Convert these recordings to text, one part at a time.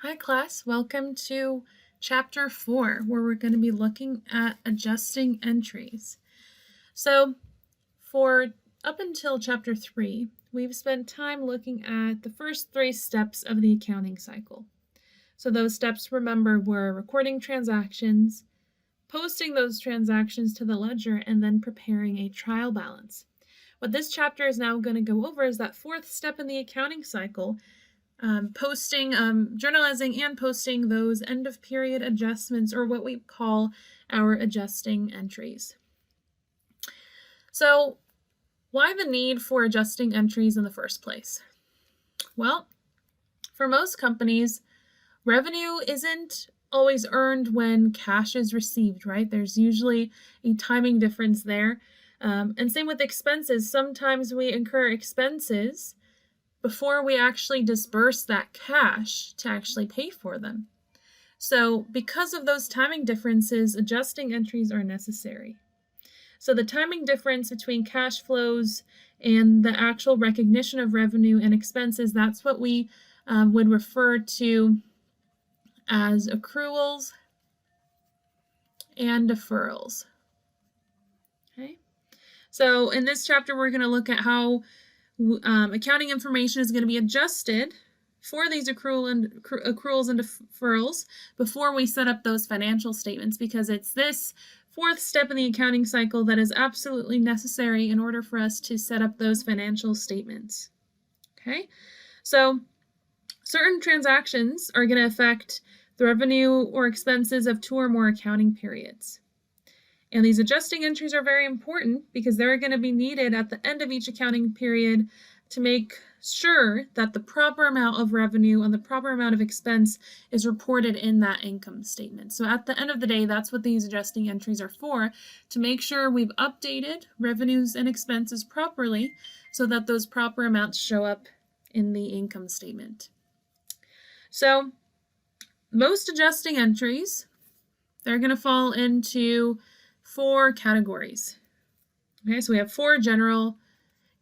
Hi class, welcome to chapter 4 where we're going to be looking at adjusting entries. So for up until chapter 3, we've spent time looking at the first 3 steps of the accounting cycle. So those steps, remember, were recording transactions, posting those transactions to the ledger, and then preparing a trial balance. What this chapter is now going to go over is that 4th step in the accounting cycle, journalizing and posting those end of period adjustments, or what we call our adjusting entries. So why the need for adjusting entries in the first place? Well, for most companies, revenue isn't always earned when cash is received, right? There's usually a timing difference there. And same with expenses. Sometimes we incur expenses before we actually disperse that cash to actually pay for them. So because of those timing differences, adjusting entries are necessary. So the timing difference between cash flows and the actual recognition of revenue and expenses, that's what we would refer to as accruals and deferrals. Okay. So in this chapter, we're going to look at how accounting information is going to be adjusted for these accruals and deferrals before we set up those financial statements, because it's this 4th step in the accounting cycle that is absolutely necessary in order for us to set up those financial statements. Okay, so certain transactions are going to affect the revenue or expenses of 2 or more accounting periods. And these adjusting entries are very important because they're going to be needed at the end of each accounting period to make sure that the proper amount of revenue and the proper amount of expense is reported in that income statement. So at the end of the day, that's what these adjusting entries are for, to make sure we've updated revenues and expenses properly so that those proper amounts show up in the income statement. So most adjusting entries, they're going to fall into 4 categories. Okay, so we have 4 general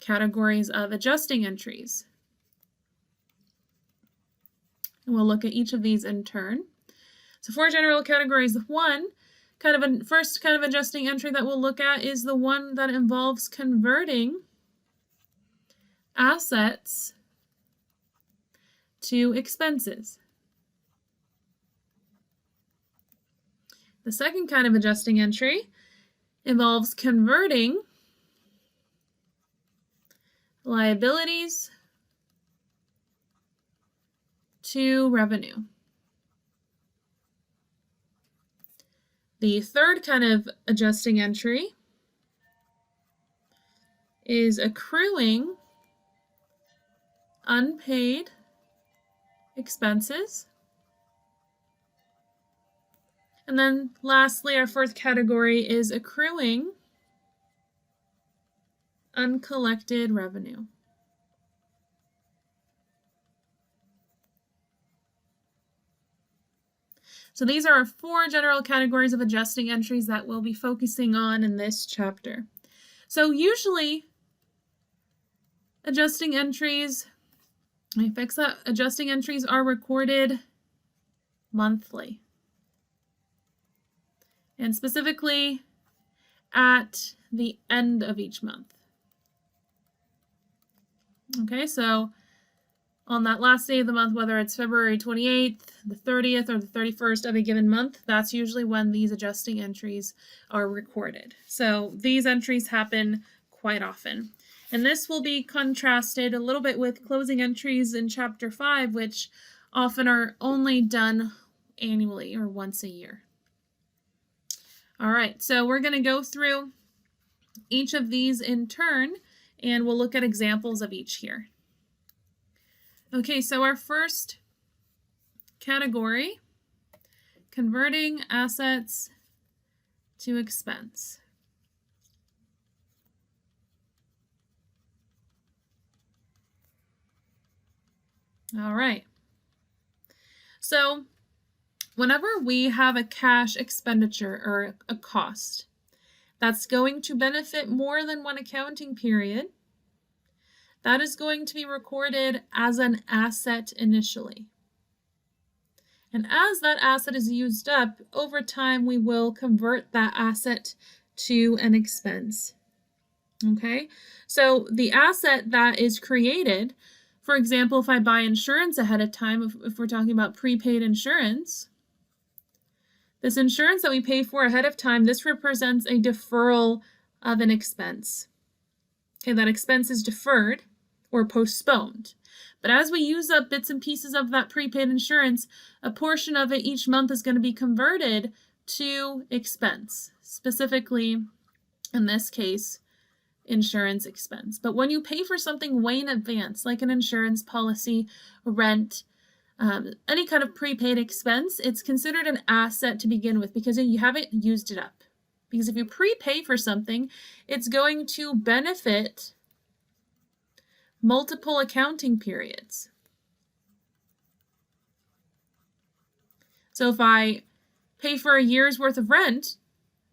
categories of adjusting entries. And we'll look at each of these in turn. So 4 general categories. First kind of adjusting entry that we'll look at is the one that involves converting assets to expenses. The second kind of adjusting entry involves converting liabilities to revenue. The third kind of adjusting entry is accruing unpaid expenses. And then lastly, our 4th category is accruing uncollected revenue. So these are our 4 general categories of adjusting entries that we'll be focusing on in this chapter. So usually adjusting entries are recorded monthly, and specifically at the end of each month. Okay, so on that last day of the month, whether it's February 28th, the 30th, or the 31st of a given month, that's usually when these adjusting entries are recorded. So these entries happen quite often. And this will be contrasted a little bit with closing entries in Chapter 5, which often are only done annually or once a year. All right, so we're going to go through each of these in turn, and we'll look at examples of each here. Okay, so our first category, converting assets to expense. All right. So whenever we have a cash expenditure or a cost that's going to benefit more than one accounting period, that is going to be recorded as an asset initially. And as that asset is used up, over time we will convert that asset to an expense. Okay, so the asset that is created, for example, if I buy insurance ahead of time, if we're talking about prepaid insurance, this insurance that we pay for ahead of time, this represents a deferral of an expense. Okay, that expense is deferred or postponed. But as we use up bits and pieces of that prepaid insurance, a portion of it each month is going to be converted to expense, specifically, in this case, insurance expense. But when you pay for something way in advance, like an insurance policy, rent, any kind of prepaid expense, it's considered an asset to begin with because you haven't used it up. Because if you prepay for something, it's going to benefit multiple accounting periods. So if I pay for a year's worth of rent,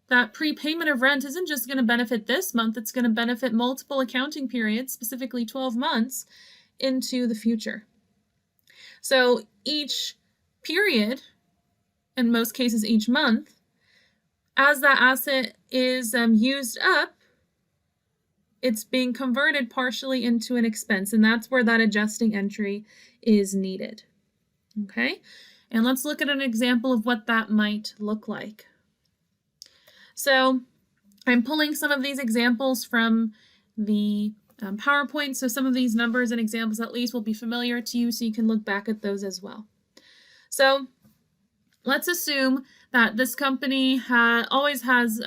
that prepayment of rent isn't just going to benefit this month, it's going to benefit multiple accounting periods, specifically 12 months, into the future. So each period, in most cases each month, as that asset is used up, it's being converted partially into an expense, and that's where that adjusting entry is needed. Okay, and let's look at an example of what that might look like. So I'm pulling some of these examples from the PowerPoint, so some of these numbers and examples at least will be familiar to you, so you can look back at those as well. So let's assume that this company always has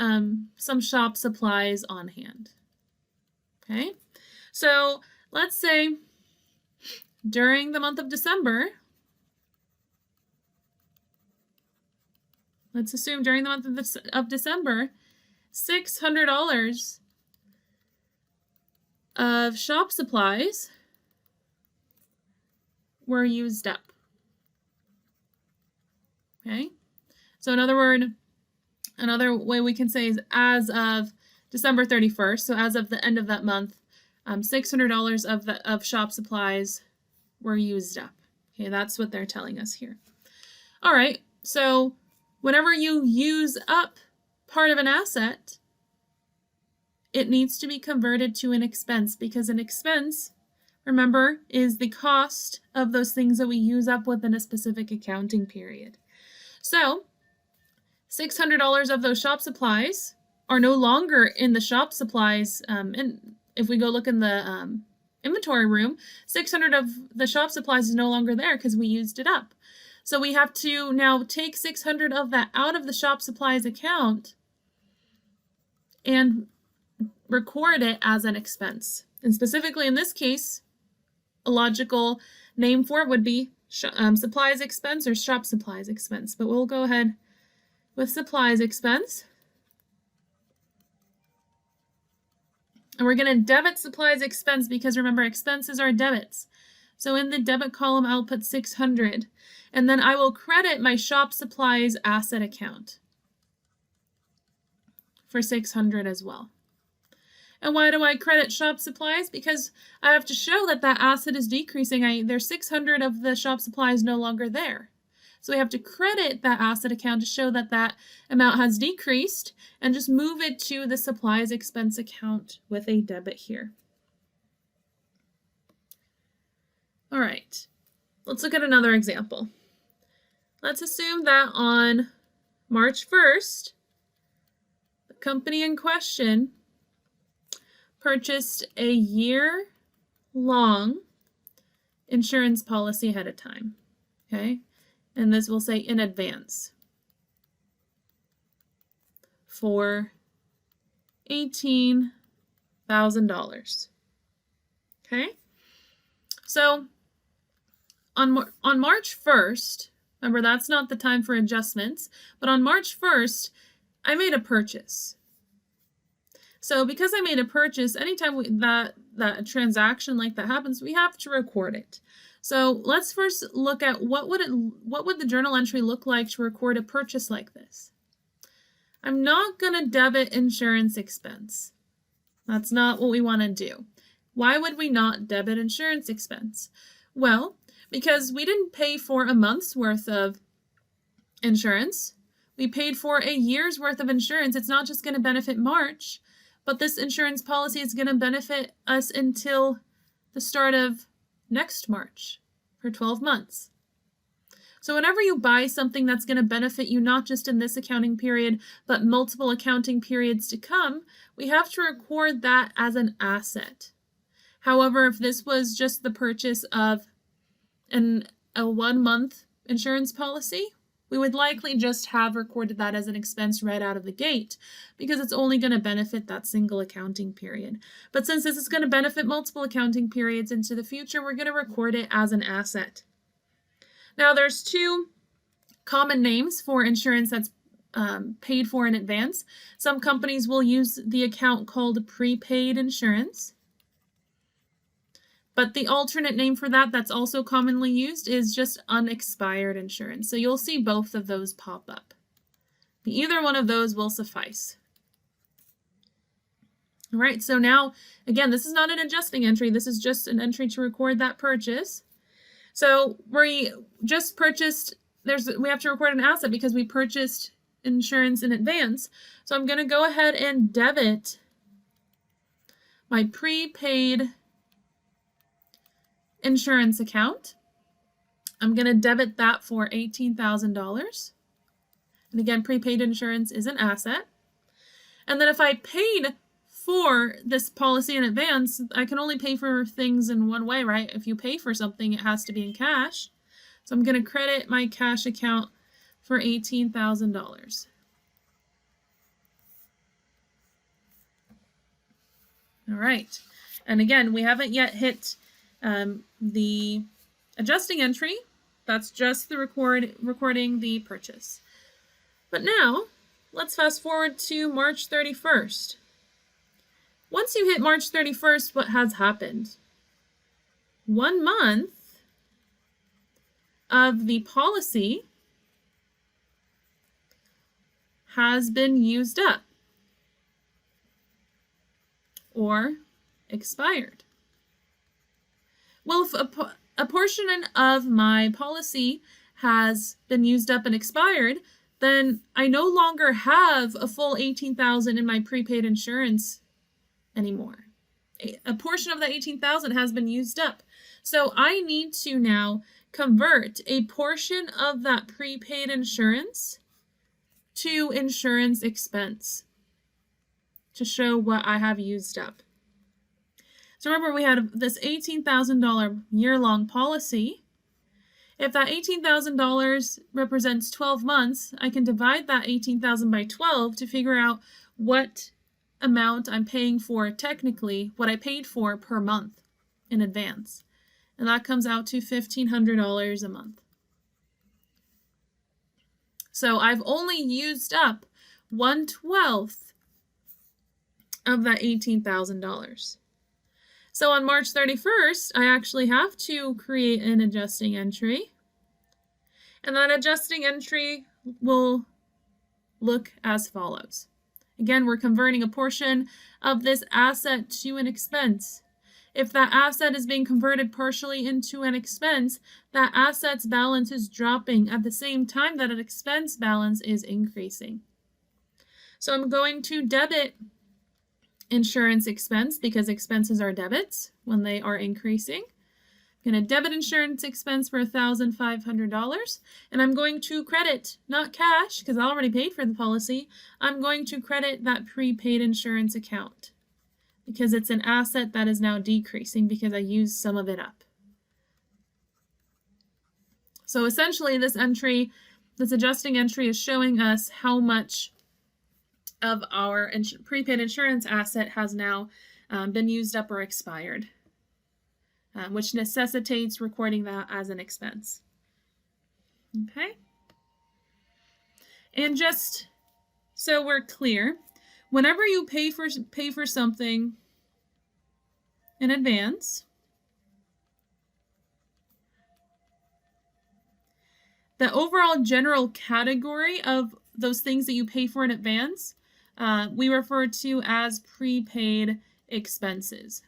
some shop supplies on hand. Okay, so let's say during the month of December, let's assume during the month of December, $600 of shop supplies were used up. Okay, so another way we can say is as of December 31st, so as of the end of that month, $600 of shop supplies were used up. Okay, that's what they're telling us here. All right, so whenever you use up part of an asset, it needs to be converted to an expense because an expense, remember, is the cost of those things that we use up within a specific accounting period. So $600 of those shop supplies are no longer in the shop supplies. And if we go look in the inventory room, 600 of the shop supplies is no longer there because we used it up. So we have to now take 600 of that out of the shop supplies account and record it as an expense. And specifically in this case, a logical name for it would be supplies expense or shop supplies expense. But we'll go ahead with supplies expense. And we're going to debit supplies expense because remember, expenses are debits. So in the debit column, I'll put 600. And then I will credit my shop supplies asset account for 600 as well. And why do I credit shop supplies? Because I have to show that that asset is decreasing. There's 600 of the shop supplies no longer there. So we have to credit that asset account to show that that amount has decreased and just move it to the supplies expense account with a debit here. All right, let's look at another example. Let's assume that on March 1st, the company in question purchased a year-long insurance policy ahead of time, okay? And this will say in advance for $18,000, okay? So on March 1st, remember that's not the time for adjustments, but on March 1st, I made a purchase. So because I made a purchase, anytime that transaction like that happens, we have to record it. So let's first look at what would the journal entry look like to record a purchase like this. I'm not going to debit insurance expense. That's not what we want to do. Why would we not debit insurance expense? Well, because we didn't pay for a month's worth of insurance. We paid for a year's worth of insurance. It's not just going to benefit March, but this insurance policy is going to benefit us until the start of next March for 12 months. So whenever you buy something that's going to benefit you not just in this accounting period, but multiple accounting periods to come, we have to record that as an asset. However, if this was just the purchase of a 1-month insurance policy, we would likely just have recorded that as an expense right out of the gate because it's only going to benefit that single accounting period. But since this is going to benefit multiple accounting periods into the future, we're going to record it as an asset. Now, there's two common names for insurance that's paid for in advance. Some companies will use the account called prepaid insurance. But the alternate name for that that's also commonly used is just unexpired insurance. So you'll see both of those pop up. Either one of those will suffice. All right, so now, again, this is not an adjusting entry. This is just an entry to record that purchase. So we just purchased, we have to record an asset because we purchased insurance in advance. So I'm going to go ahead and debit my prepaid insurance account. I'm going to debit that for $18,000. And again, prepaid insurance is an asset. And then if I paid for this policy in advance, I can only pay for things in one way, right? If you pay for something, it has to be in cash. So I'm going to credit my cash account for $18,000. All right. And again, we haven't yet hit the adjusting entry. That's just the recording the purchase. But now, let's fast forward to March 31st. Once you hit March 31st, what has happened? 1 month of the policy has been used up or expired. Well, if a portion of my policy has been used up and expired, then I no longer have a full $18,000 in my prepaid insurance anymore. A portion of that $18,000 has been used up. So I need to now convert a portion of that prepaid insurance to insurance expense to show what I have used up. So remember, we had this $18,000 year-long policy. If that $18,000 represents 12 months, I can divide that $18,000 by 12 to figure out what amount I'm paying for technically, what I paid for per month in advance. And that comes out to $1,500 a month. So I've only used up 1/12 of that $18,000. So on March 31st, I actually have to create an adjusting entry. And that adjusting entry will look as follows. Again, we're converting a portion of this asset to an expense. If that asset is being converted partially into an expense, that asset's balance is dropping at the same time that an expense balance is increasing. So I'm going to debit insurance expense because expenses are debits when they are increasing. I'm going to debit insurance expense for $1,500, and I'm going to credit, not cash, because I already paid for the policy, I'm going to credit that prepaid insurance account because it's an asset that is now decreasing because I used some of it up. So essentially this adjusting entry is showing us how much of our prepaid insurance asset has now been used up or expired, which necessitates recording that as an expense. Okay? And just so we're clear, whenever you pay for something in advance, the overall general category of those things that you pay for in advance, we refer to as prepaid expenses.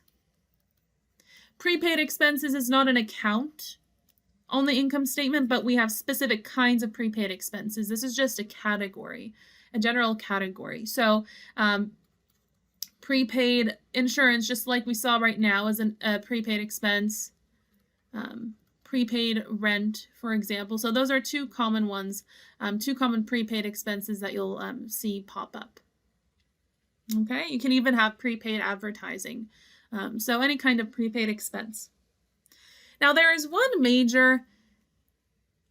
Prepaid expenses is not an account on the income statement, but we have specific kinds of prepaid expenses. This is just a category, a general category. So prepaid insurance, just like we saw right now, is a prepaid expense. Prepaid rent, for example. So those are two common ones, two common prepaid expenses that you'll see pop up. Okay, you can even have prepaid advertising. So any kind of prepaid expense. Now there is one major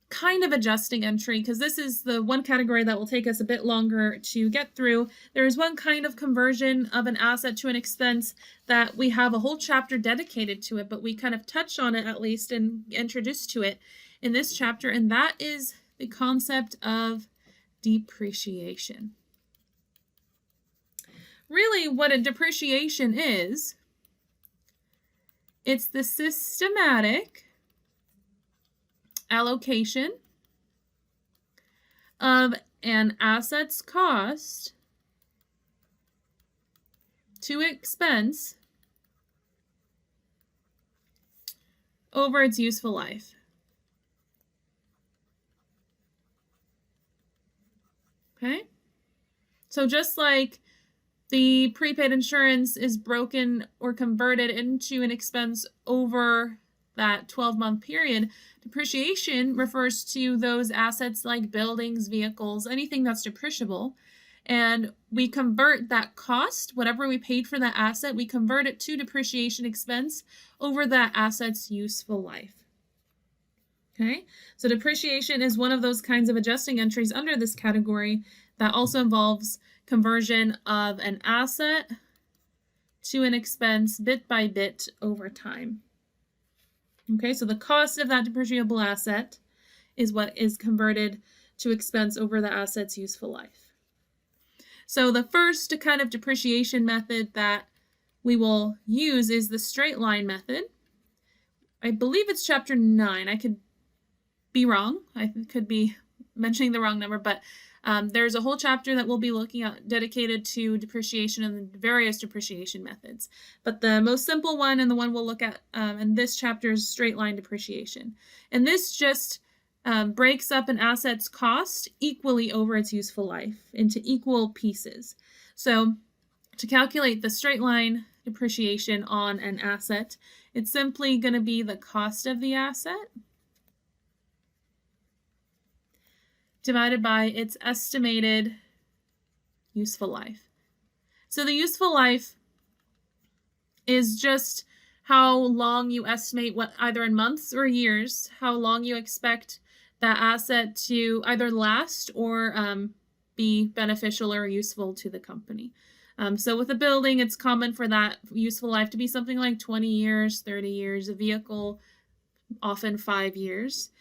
kind of adjusting entry, because this is the one category that will take us a bit longer to get through. There is one kind of conversion of an asset to an expense that we have a whole chapter dedicated to it, but we kind of touch on it at least and introduce to it in this chapter, and that is the concept of depreciation. Really, what a depreciation is, it's the systematic allocation of an asset's cost to expense over its useful life. Okay? So just like the prepaid insurance is broken or converted into an expense over that 12-month period, depreciation refers to those assets like buildings, vehicles, anything that's depreciable. And we convert that cost, whatever we paid for that asset, we convert it to depreciation expense over that asset's useful life. Okay, so depreciation is one of those kinds of adjusting entries under this category that also involves conversion of an asset to an expense bit by bit over time. Okay, so the cost of that depreciable asset is what is converted to expense over the asset's useful life. So the first kind of depreciation method that we will use is the straight line method. I believe it's chapter 9. I could be wrong. I could be mentioning the wrong number, but there's a whole chapter that we'll be looking at dedicated to depreciation and various depreciation methods. But the most simple one and the one we'll look at in this chapter is straight line depreciation. And this just breaks up an asset's cost equally over its useful life into equal pieces. So to calculate the straight line depreciation on an asset, it's simply going to be the cost of the asset divided by its estimated useful life. So the useful life is just how long you estimate, what either in months or years, how long you expect that asset to either last or be beneficial or useful to the company. So with a building, it's common for that useful life to be something like 20 years, 30 years, a vehicle, often 5 years.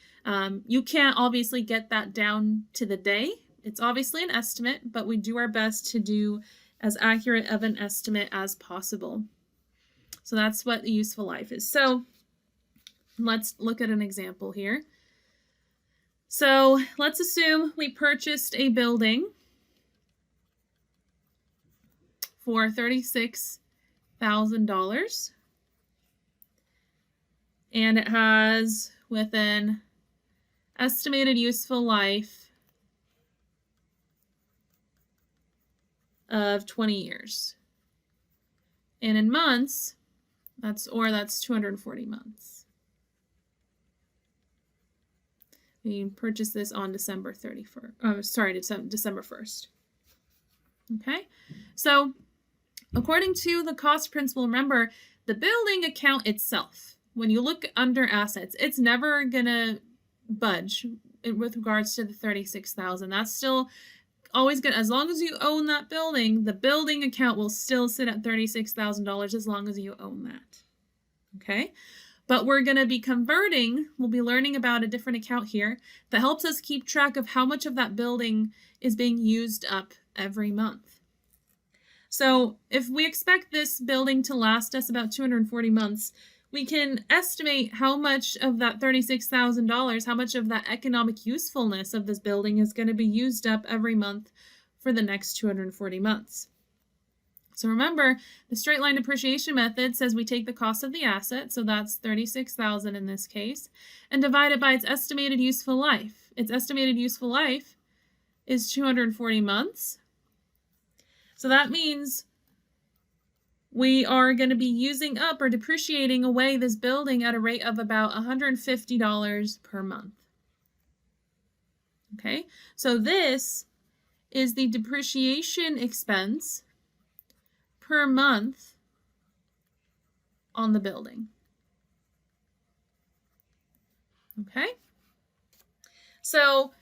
You can't obviously get that down to the day. It's obviously an estimate, but we do our best to do as accurate of an estimate as possible. So that's what the useful life is. So let's look at an example here. So let's assume we purchased a building for $36,000, and it has with an estimated useful life of 20 years. And in months, that's 240 months. We purchased this on December 1st. Okay, so according to the cost principle, remember the building account itself, when you look under assets, it's never gonna budge with regards to the $36,000. That's still always good. As long as you own that building, the building account will still sit at $36,000 as long as you own that. Okay, but we're going to be converting, we'll be learning about a different account here that helps us keep track of how much of that building is being used up every month. So if we expect this building to last us about 240 months, we can estimate how much of that $36,000, how much of that economic usefulness of this building is going to be used up every month for the next 240 months. So remember, the straight line depreciation method says we take the cost of the asset, so that's $36,000 in this case, and divide it by its estimated useful life. Its estimated useful life is 240 months. So that means we are going to be using up or depreciating away this building at a rate of about $150 per month. Okay, so this is the depreciation expense per month on the building. Okay, so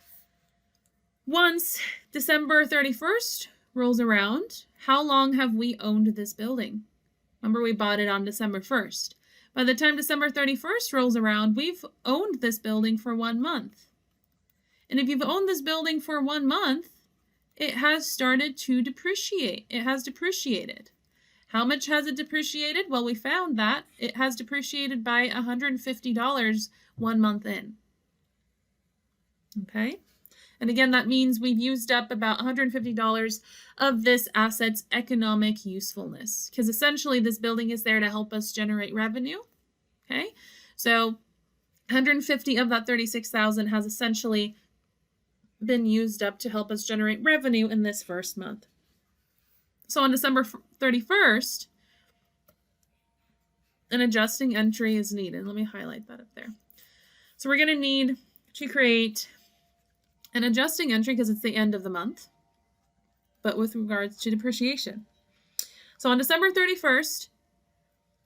once December 31st rolls around, how long have we owned this building? Remember, we bought it on December 1st. By the time December 31st rolls around, we've owned this building for 1 month. And if you've owned this building for 1 month, it has started to depreciate. It has depreciated. How much has it depreciated? Well, we found that it has depreciated by $150 1 month in. Okay? And again, that means we've used up about $150 of this asset's economic usefulness, because essentially this building is there to help us generate revenue. Okay? So 150 of that 36,000 has essentially been used up to help us generate revenue in this first month. So on December 31st, an adjusting entry is needed. Let me highlight that up there. So we're going to need to create an adjusting entry because it's the end of the month, but with regards to depreciation. So on December 31st,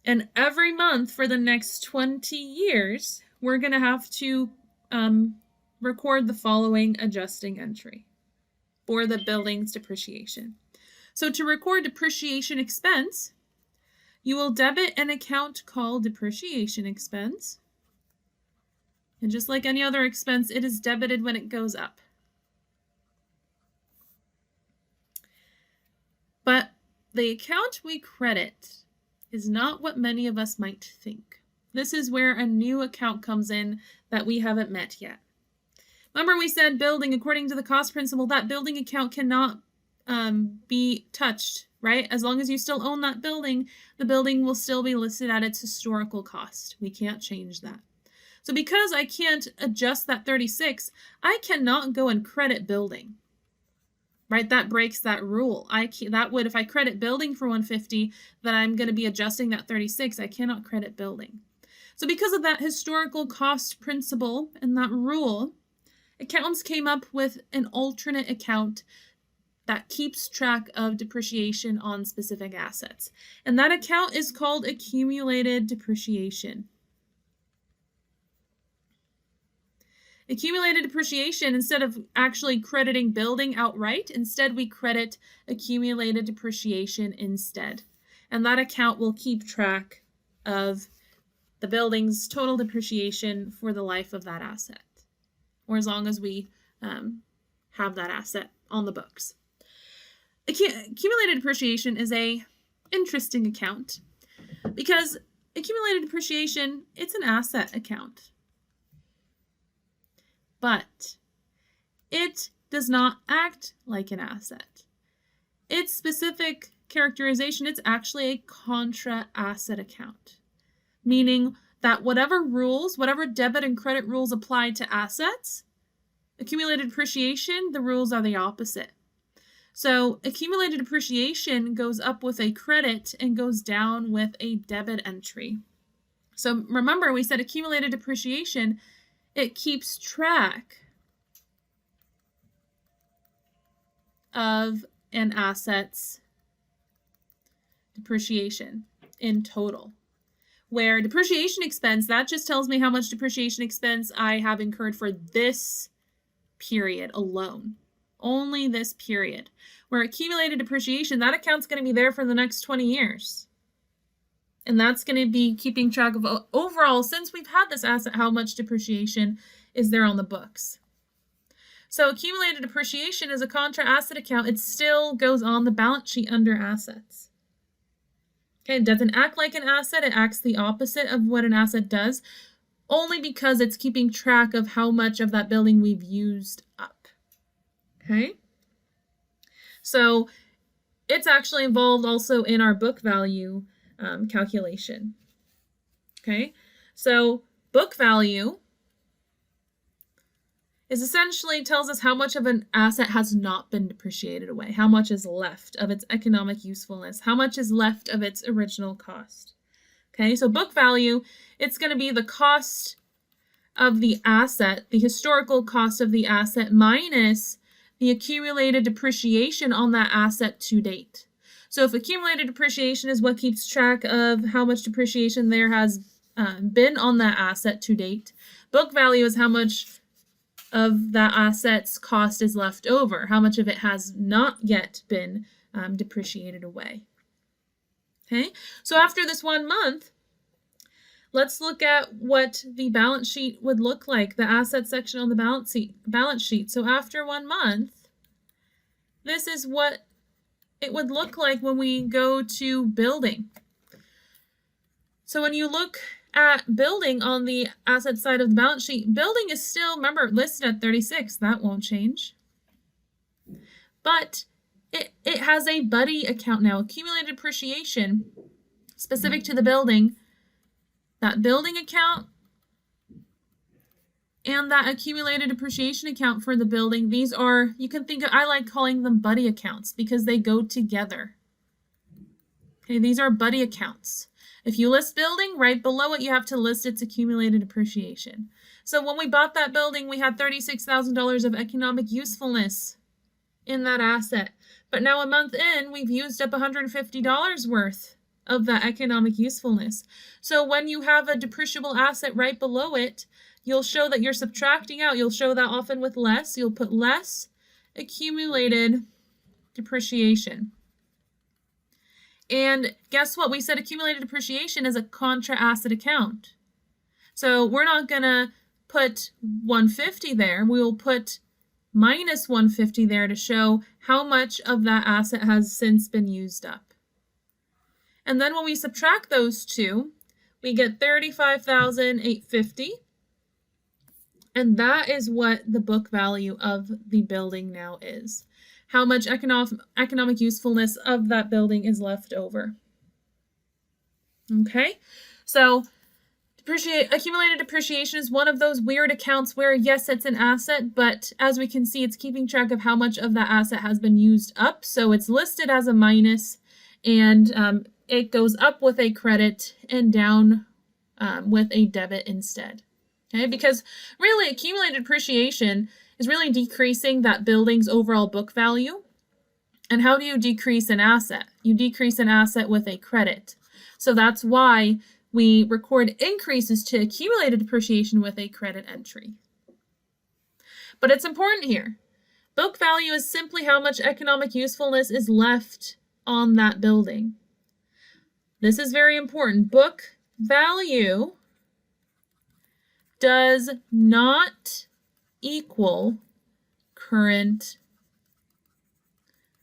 and every month for the next 20 years, we're going to have to record the following adjusting entry for the building's depreciation. So to record depreciation expense, you will debit an account called depreciation expense. And just like any other expense, it is debited when it goes up. But the account we credit is not what many of us might think. This is where a new account comes in that we haven't met yet. Remember, we said building, according to the cost principle, that building account cannot be touched, right? As long as you still own that building, the building will still be listed at its historical cost. We can't change that. So because I can't adjust that 36, I cannot go and credit building, right? That breaks that rule. That would, if I credit building for 150, then I'm going to be adjusting that 36. I cannot credit building. So because of that historical cost principle and that rule, accountants came up with an alternate account that keeps track of depreciation on specific assets. And that account is called accumulated depreciation. Accumulated depreciation, instead of actually crediting building outright, instead we credit accumulated depreciation instead. And that account will keep track of the building's total depreciation for the life of that asset, or as long as we have that asset on the books. Accumulated depreciation is a interesting account because accumulated depreciation, it's an asset account. But it does not act like an asset. Its specific characterization, it's actually a contra asset account, meaning that whatever rules, whatever debit and credit rules apply to assets, accumulated depreciation, the rules are the opposite. So accumulated depreciation goes up with a credit and goes down with a debit entry. So remember, we said accumulated depreciation, it keeps track of an asset's depreciation in total. Where depreciation expense, that just tells me how much depreciation expense I have incurred for this period alone. Only this period. Where accumulated depreciation, that account's going to be there for the next 20 years. And that's going to be keeping track of overall, since we've had this asset, how much depreciation is there on the books. So accumulated depreciation is a contra asset account. It still goes on the balance sheet under assets. Okay, it doesn't act like an asset. It acts the opposite of what an asset does, only because it's keeping track of how much of that building we've used up. Okay? So it's actually involved also in our book value calculation. Okay, so book value is essentially tells us how much of an asset has not been depreciated away, how much is left of its economic usefulness, how much is left of its original cost. Okay, so book value, it's going to be the cost of the asset, the historical cost of the asset minus the accumulated depreciation on that asset to date. So if accumulated depreciation is what keeps track of how much depreciation there has been on that asset to date, book value is how much of that asset's cost is left over, how much of it has not yet been depreciated away. Okay, so after this 1 month, let's look at what the balance sheet would look like, the asset section on the balance sheet. So after 1 month, this is what it would look like when we go to building. So when you look at building on the asset side of the balance sheet, building is still, remember, listed at 36. That won't change. But it has a buddy account now, accumulated depreciation, specific to the building. That building account and that accumulated depreciation account for the building, these are, you can think of, I like calling them buddy accounts because they go together. Okay, these are buddy accounts. If you list building, right below it, you have to list its accumulated depreciation. So when we bought that building, we had $36,000 of economic usefulness in that asset. But now a month in, we've used up $150 worth of that economic usefulness. So when you have a depreciable asset right below it, you'll show that you're subtracting out. You'll show that often with less. You'll put less accumulated depreciation. And guess what? We said accumulated depreciation is a contra asset account. So we're not going to put 150 there. We will put minus 150 there to show how much of that asset has since been used up. And then when we subtract those two, we get $35,850. And that is what the book value of the building now is. How much economic usefulness of that building is left over. Okay, so accumulated depreciation is one of those weird accounts where, yes, it's an asset, but as we can see, it's keeping track of how much of that asset has been used up. So it's listed as a minus, and it goes up with a credit and down with a debit instead. Okay, because really accumulated depreciation is really decreasing that building's overall book value. And how do you decrease an asset? You decrease an asset with a credit. So that's why we record increases to accumulated depreciation with a credit entry. But it's important here. Book value is simply how much economic usefulness is left on that building. This is very important. Book value does not equal current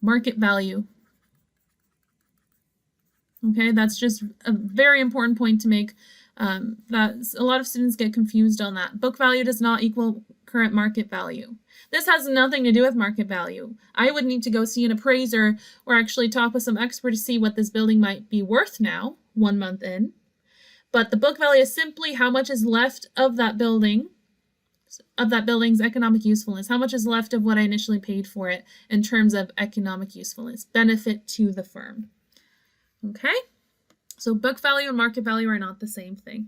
market value. Okay, that's just a very important point to make. That a lot of students get confused on that. Book value does not equal current market value. This has nothing to do with market value. I would need to go see an appraiser or actually talk with some expert to see what this building might be worth now, 1 month in. But the book value is simply how much is left of that building, of that building's economic usefulness, how much is left of what I initially paid for it in terms of economic usefulness, benefit to the firm. Okay, so book value and market value are not the same thing.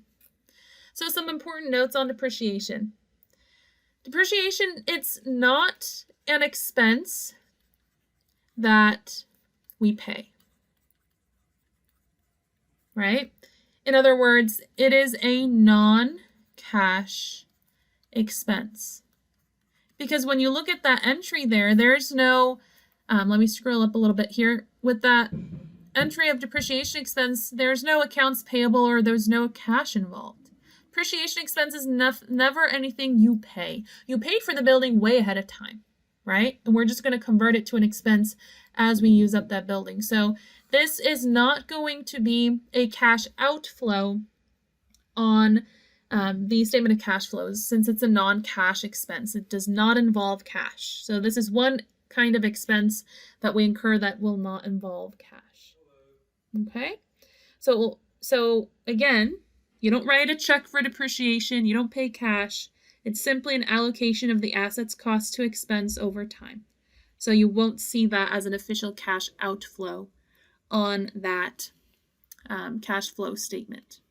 So some important notes on depreciation. Depreciation, it's not an expense that we pay, right? In other words, it is a non-cash expense. Because when you look at that entry there, there's no, let me scroll up a little bit here. With that entry of depreciation expense, there's no accounts payable or there's no cash involved. Depreciation expense is never anything you pay. You paid for the building way ahead of time, right? And we're just going to convert it to an expense as we use up that building. So this is not going to be a cash outflow on the statement of cash flows, since it's a non-cash expense. It does not involve cash. So this is one kind of expense that we incur that will not involve cash. Okay? So again, you don't write a check for depreciation, you don't pay cash. It's simply an allocation of the asset's cost to expense over time. So you won't see that as an official cash outflow on that cash flow statement.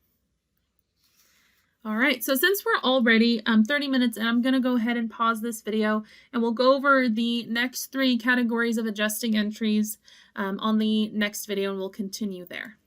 All right, so since we're already 30 minutes in, I'm going to go ahead and pause this video, and we'll go over the next 3 categories of adjusting entries on the next video, and we'll continue there.